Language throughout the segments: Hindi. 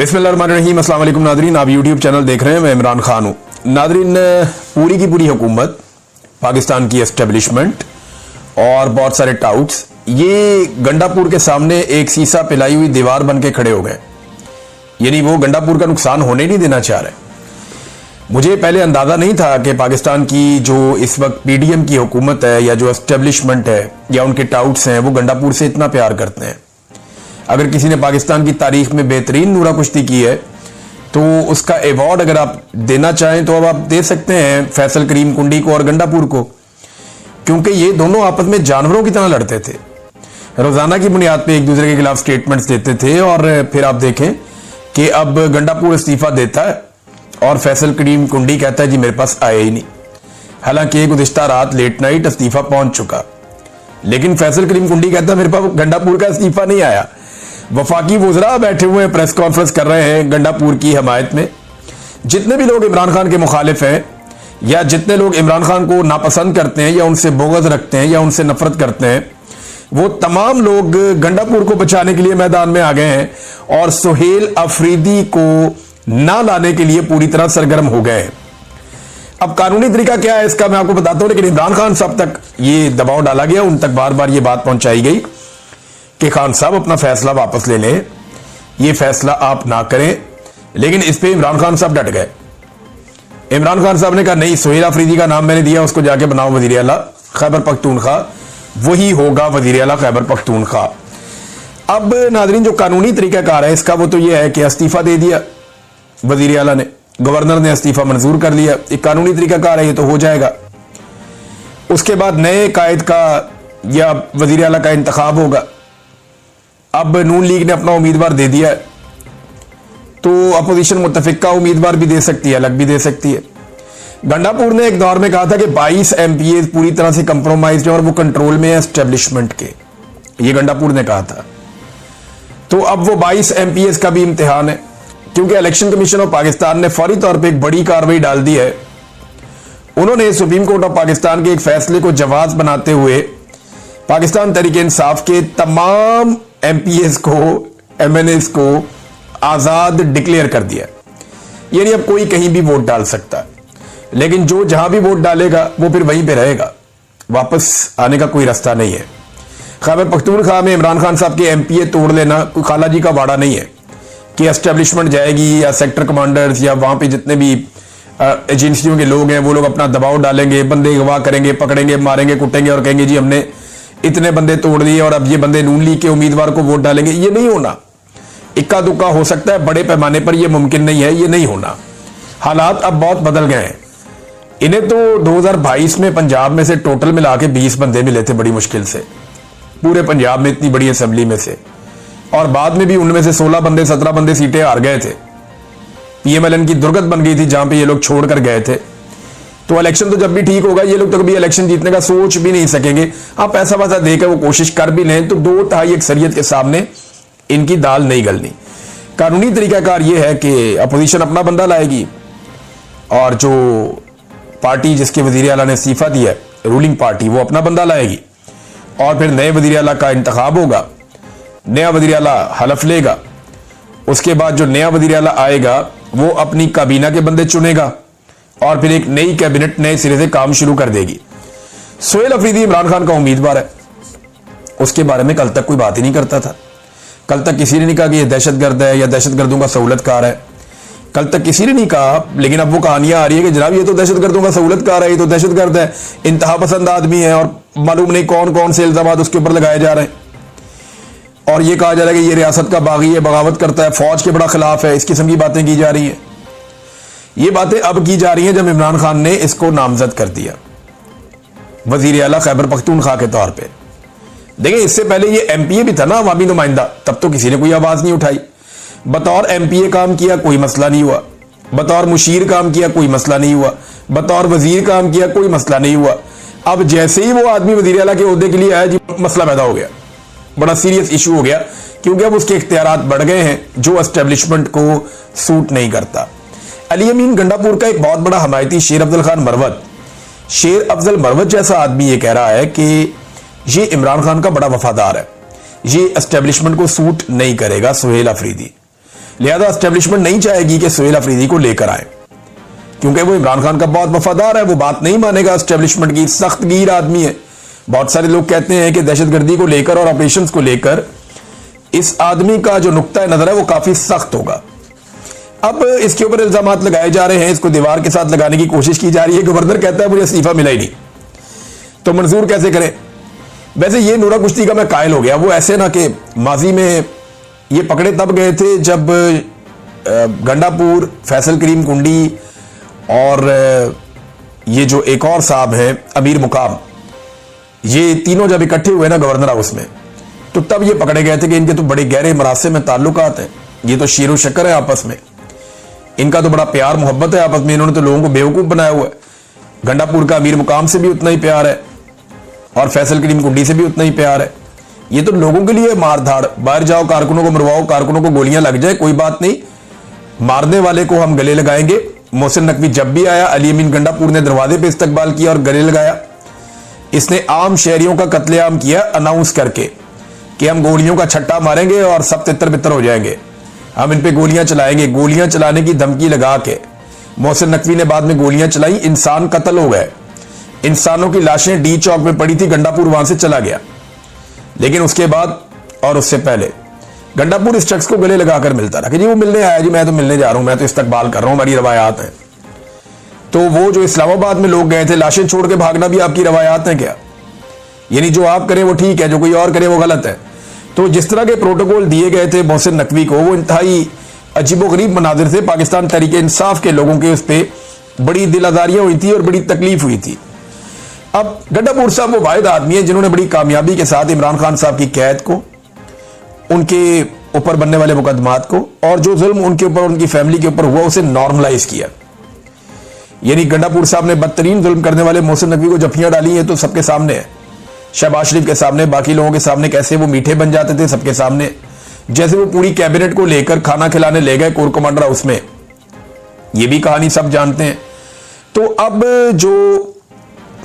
बिस्मिल्लाहिर्रहमानिर्रहीम। अस्सलाम वालेकुम नादरीन, आप यूट्यूब चैनल देख रहे हैं, मैं इमरान खान हूँ। नादरीन, पूरी की पूरी हुकूमत, पाकिस्तान की एस्टेब्लिशमेंट और बहुत सारे टाउट्स ये गंडापुर के सामने एक शीशा पिलाई हुई दीवार बन के खड़े हो गए। यानी वो गंडापुर का नुकसान होने नहीं देना चाह रहे। मुझे पहले अंदाज़ा नहीं था कि पाकिस्तान की जो इस वक्त पीडीएम की हुकूमत है या जो एस्टेब्लिशमेंट है या उनके टाउट्स हैं वो गंडापुर से इतना प्यार करते हैं। अगर किसी ने पाकिस्तान की तारीख में बेहतरीन नूरा कुश्ती की है तो उसका अवार्ड अगर आप देना चाहें तो अब आप दे सकते हैं फैसल करीम कुंडी को और गंडापुर को, क्योंकि ये दोनों आपस में जानवरों की तरह लड़ते थे। रोजाना की बुनियाद पे एक दूसरे के खिलाफ स्टेटमेंट्स देते थे और फिर आप देखें कि अब गंडापुर इस्तीफा देता है और फैसल करीम कुंडी कहता है जी मेरे पास आया ही नहीं। हालांकि गुज़िश्ता रात लेट नाइट इस्तीफा पहुंच चुका, लेकिन फैसल करीम कुंडी कहता है मेरे पास गंडापुर का इस्तीफा नहीं आया। वफाकी वज़रा बैठे हुए प्रेस कॉन्फ्रेंस कर रहे हैं गंडापुर की हमायत में। जितने भी लोग इमरान खान के मुखालिफ हैं या जितने लोग इमरान खान को नापसंद करते हैं या उनसे बोगज़ रखते हैं या उनसे नफरत करते हैं, वो तमाम लोग गंडापुर को बचाने के लिए मैदान में आ गए हैं और सुहेल अफरीदी को ना लाने के लिए पूरी तरह सरगर्म हो गए हैं। अब कानूनी तरीका क्या है इसका मैं आपको बताता हूं, लेकिन इमरान खान साहब तक ये दबाव डाला गया, उन तक बार बार ये बात पहुंचाई गई कि खान साहब अपना फैसला वापस ले लें, ये फैसला आप ना करें। लेकिन इस पे इमरान खान साहब डट गए। इमरान खान साहब ने कहा नहीं, सुहेल अफरीदी का नाम मैंने दिया, उसको जाके बनाओ वजीर आला खैबर पख्तूनख्वा, वही होगा वजीर आला खैबर पख्तूनख्वा। अब नाजरीन, जो कानूनी तरीकाकार है इसका वो तो ये है कि इस्तीफा दे दिया वजीर आला ने, गवर्नर ने इस्तीफा मंजूर कर लिया, एक कानूनी तरीकाकार है, ये तो हो जाएगा। उसके बाद नए कायद का या वजीर आला का इंतखाब होगा। अब नून लीग ने अपना उम्मीदवार दे दिया है तो अपोजिशन मुत्तफिका उम्मीदवार भी दे सकती है, अलग भी दे सकती है। गंडापुर ने एक दौर में कहा था कि 22 एमपीए पूरी तरह से कंप्रोमाइज है और वो कंट्रोल में है एस्टेब्लिशमेंट के, ये गंडापुर ने कहा था। तो अब वो 22 एमपीए का भी इम्तिहान है, क्योंकि इलेक्शन कमीशन ऑफ पाकिस्तान ने फौरी तौर पर एक बड़ी कार्रवाई डाल दी है। उन्होंने सुप्रीम कोर्ट ऑफ पाकिस्तान के एक फैसले को जवाज बनाते हुए पाकिस्तान तहरीक इंसाफ के तमाम एमपीएस को, एमएनएस को आजाद डिक्लेयर कर दिया। यानी अब कोई कहीं भी वोट डाल सकता है, लेकिन जो जहां भी वोट डालेगा वो फिर वहीं पे रहेगा, वापस आने का कोई रास्ता नहीं है। खैबर पख्तूनख्वा में इमरान खान साहब के एमपीए तोड़ लेना कोई खाला जी का वाड़ा नहीं है कि एस्टेब्लिशमेंट जाएगी या सेक्टर कमांडर्स या वहां पे जितने भी एजेंसियों के लोग हैं वो लोग अपना दबाव डालेंगे, बंदे अगवा करेंगे, पकड़ेंगे, मारेंगे, कुटेंगे और कहेंगे जी हमने इतने बंदे तोड़ दिए और अब ये बंदे नून लीग के उम्मीदवार को वोट डालेंगे। ये नहीं होना। इक्का दुक्का हो सकता है, बड़े पैमाने पर ये मुमकिन नहीं है, ये नहीं होना। हालात अब बहुत बदल गए हैं। इन्हें तो 2022 में पंजाब में से टोटल मिला के 20 बंदे मिले थे बड़ी मुश्किल से, पूरे पंजाब में इतनी बड़ी असेंबली में से, और बाद में भी उनमें से 16 बंदे 17 बंदे सीटें हार गए थे। पीएमएलएन की दुर्गत बन गई थी जहां पे ये लोग छोड़कर गए थे। तो इलेक्शन तो जब भी ठीक होगा, ये लोग तो कभी इलेक्शन जीतने का सोच भी नहीं सकेंगे। आप पैसा वैसा देकर वो कोशिश कर भी लें तो 2/3 अक्सरियत के सामने इनकी दाल नहीं गलनी। कानूनी तरीकाकार ये है कि अपोजिशन अपना बंदा लाएगी और जो पार्टी जिसके वजीर आला ने इस्तीफा दिया है, रूलिंग पार्टी, वो अपना बंदा लाएगी और फिर नए वजीर आला का इंतखाब होगा, नया वजीर आला हलफ लेगा। उसके बाद जो नया वजीर आला आएगा वो अपनी काबीना के बंदे चुनेगा और फिर एक नई कैबिनेट नए सिरे से काम शुरू कर देगी। सुहेल अफरीदी इमरान खान का उम्मीदवार है, उसके बारे में कल तक कोई बात ही नहीं करता था। कल तक किसी ने नहीं कहा कि यह दहशतगर्द है या दहशतगर्दों का सहूलतकार है, कल तक किसी ने नहीं कहा। लेकिन अब वो कहानियां आ रही है कि जनाब ये तो दहशतगर्दों का सहूलतकार है, ये तो दहशतगर्द है, इंतहा पसंद आदमी है, और मालूम नहीं कौन कौन से इल्जाम उसके ऊपर लगाए जा रहे हैं। और ये कहा जा रहा है कि ये रियासत का बागी है, बगावत करता है, फौज के बड़ा खिलाफ है, इस किस्म की बातें की जा रही है। ये बातें अब की जा रही हैं जब इमरान खान ने इसको नामजद कर दिया वजीर आला खैबर पख्तूनख्वा के तौर पे। देखिए, इससे पहले ये एमपीए भी था ना, अवामी नुमाइंदा, तब तो किसी ने कोई आवाज नहीं उठाई। बतौर एमपीए काम किया, कोई मसला नहीं हुआ। बतौर मुशीर काम किया, कोई मसला नहीं हुआ। बतौर वजीर काम किया, कोई मसला नहीं हुआ। अब जैसे ही वो आदमी वजीर आला के ओहदे के लिए आया जी, मसला पैदा हो गया, बड़ा सीरियस इशू हो गया, क्योंकि अब उसके इख्तियारात बढ़ गए हैं जो एस्टेब्लिशमेंट को सूट नहीं करता। अली अमीन गंडापुर का एक बहुत बड़ा हमायती शेर अफजल खान मरवत, शेर अफजल मरवत जैसा आदमी ये कह रहा है कि ये इमरान खान का बड़ा वफादार है, ये एस्टेब्लिशमेंट को सूट नहीं करेगा सुहेल अफरीदी। लिहाजा एस्टेब्लिशमेंट नहीं चाहेगी कि सुहेल अफरीदी को लेकर आए, क्योंकि वो इमरान खान का बहुत वफादार है, वो बात नहीं मानेगा एस्टेब्लिशमेंट की, सख्त गिर आदमी है। बहुत सारे लोग कहते हैं कि दहशतगर्दी को लेकर और ऑपरेशंस को लेकर इस आदमी का जो नुक्ता नजर है वो काफी सख्त होगा। अब इसके ऊपर इल्जाम लगाए जा रहे हैं, इसको दीवार के साथ लगाने की कोशिश की जा रही है। गवर्नर कहता है मुझे इस्तीफा मिला ही नहीं, तो मंजूर कैसे करें। वैसे ये नूरा कुश्ती का मैं कायल हो गया। वो ऐसे ना कि माजी में ये पकड़े तब गए थे जब गंडापुर, फैसल करीम कुंडी और ये जो एक और साहब हैं अमीर मुकाम, ये तीनों जब इकट्ठे हुए ना गवर्नर हाउस में, तो तब ये पकड़े गए थे कि इनके तो बड़े गहरे मरासे में ताल्लुकात हैं, ये तो शीरो शक्कर है आपस में, इनका तो बड़ा प्यार मोहब्बत है आपस में, इन्होंने तो लोगों को बेवकूफ बनाया हुआ है। गंडापुर का अमीर मुकाम से भी उतना ही प्यार है और फैसल करीम कुंडी से भी उतना ही प्यार है। ये तो लोगों के लिए मार धाड़, बाहर जाओ कारकुनों को मरवाओ, कारकुनों को गोलियां लग जाए कोई बात नहीं, मारने वाले को हम गले लगाएंगे। मोहसिन नकवी जब भी आया, अली अमीन गंडापुर ने दरवाजे पे इस्तकबाल किया और गले लगाया। इसने आम शहरियों का कत्लेआम किया अनाउंस करके कि हम गोलियों का छट्टा मारेंगे और सब तितर बितर हो जाएंगे, हम इन पे गोलियां चलाएंगे। गोलियां चलाने की धमकी लगा के मोहसिन नकवी ने बाद में गोलियां चलाई, इंसान कत्ल हो गए, इंसानों की लाशें डी चौक में पड़ी थी, गंडापुर वहां से चला गया। लेकिन उसके बाद और उससे पहले गंडापुर इस शख्स को गले लगाकर मिलता रहा कि जी वो मिलने आया, जी मैं तो मिलने जा रहा हूं, मैं तो इस्तकबाल कर रहा हूं, हमारी रवायात है। तो वो जो इस्लामाबाद में लोग गए थे, लाशें छोड़ के भागना भी आपकी रवायात है क्या? यानी जो आप करें वो ठीक है, जो कोई और करे वो गलत है। तो जिस तरह के प्रोटोकॉल दिए गए थे मोहसिन नकवी को, वो इंतहाई अजीबोगरीब मनाजिर थे। पाकिस्तान तहरीक इंसाफ के लोगों के उस पर बड़ी दिल आजारियां हुई थी और बड़ी तकलीफ हुई थी। अब गंडापुर साहब वो वाहिद आदमी है जिन्होंने बड़ी कामयाबी के साथ इमरान खान साहब की कैद को, उनके ऊपर बनने वाले मुकदमात को और जो जुल्म उनके ऊपर, उनकी फैमिली के ऊपर हुआ, उसे नॉर्मलाइज किया। यानी गंडापुर साहब ने बदतरीन जुल्म करने वाले मोहसिन नकवी को जफ्फियां डाली है तो सबके सामने है, शहबाज शरीफ के सामने, बाकी लोगों के सामने कैसे वो मीठे बन जाते थे सबके सामने। जैसे वो पूरी कैबिनेट को लेकर खाना खिलाने ले गए कोर कमांडर हाउस में, ये भी कहानी सब जानते हैं। तो अब जो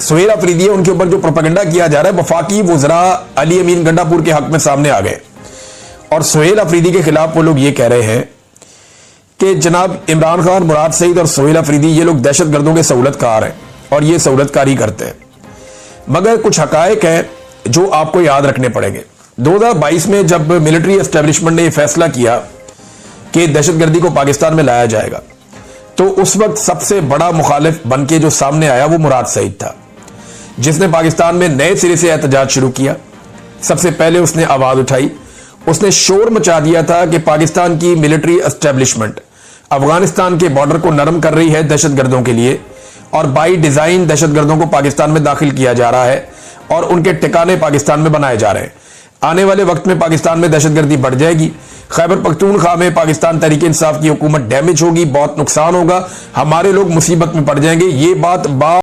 सुहेल अफरीदी है उनके ऊपर जो प्रोपेगेंडा किया जा रहा है, वफाकी वुज़रा अली अमीन गंडापुर के हक में सामने आ गए और सुहेल अफरीदी के खिलाफ वो लोग ये कह रहे हैं कि जनाब इमरान खान, मुराद सईद और सुहेल अफरीदी ये लोग दहशतगर्दों के सहूलतकार हैं और ये सहूलतकारी करते हैं। मगर कुछ हकायक हैं जो आपको याद रखने पड़ेंगे। 2022 में जब मिलिट्री एस्टेब्लिशमेंट ने यह फैसला किया कि दहशतगर्दी को पाकिस्तान में लाया जाएगा, तो उस वक्त सबसे बड़ा मुखालिफ बनके जो सामने आया वो मुराद सईद था, जिसने पाकिस्तान में नए सिरे से एहतजाज शुरू किया। सबसे पहले उसने आवाज उठाई, उसने शोर मचा दिया था कि पाकिस्तान की मिलिट्री एस्टेब्लिशमेंट अफगानिस्तान के बॉर्डर को नरम कर रही है दहशतगर्दों के लिए और बाई डिजाइन दहशतगर्दों को पाकिस्तान में दाखिल किया जा रहा है और उनके ठिकाने पाकिस्तान में बनाए जा रहे हैं। आने वाले वक्त में पाकिस्तान में दहशतगर्दी बढ़ जाएगी, खैबर पख्तूनख्वा में पाकिस्तान तहरीक इंसाफ की हुकूमत डैमेज होगी, बहुत नुकसान होगा, हमारे लोग मुसीबत में पड़ जाएंगे। ये बात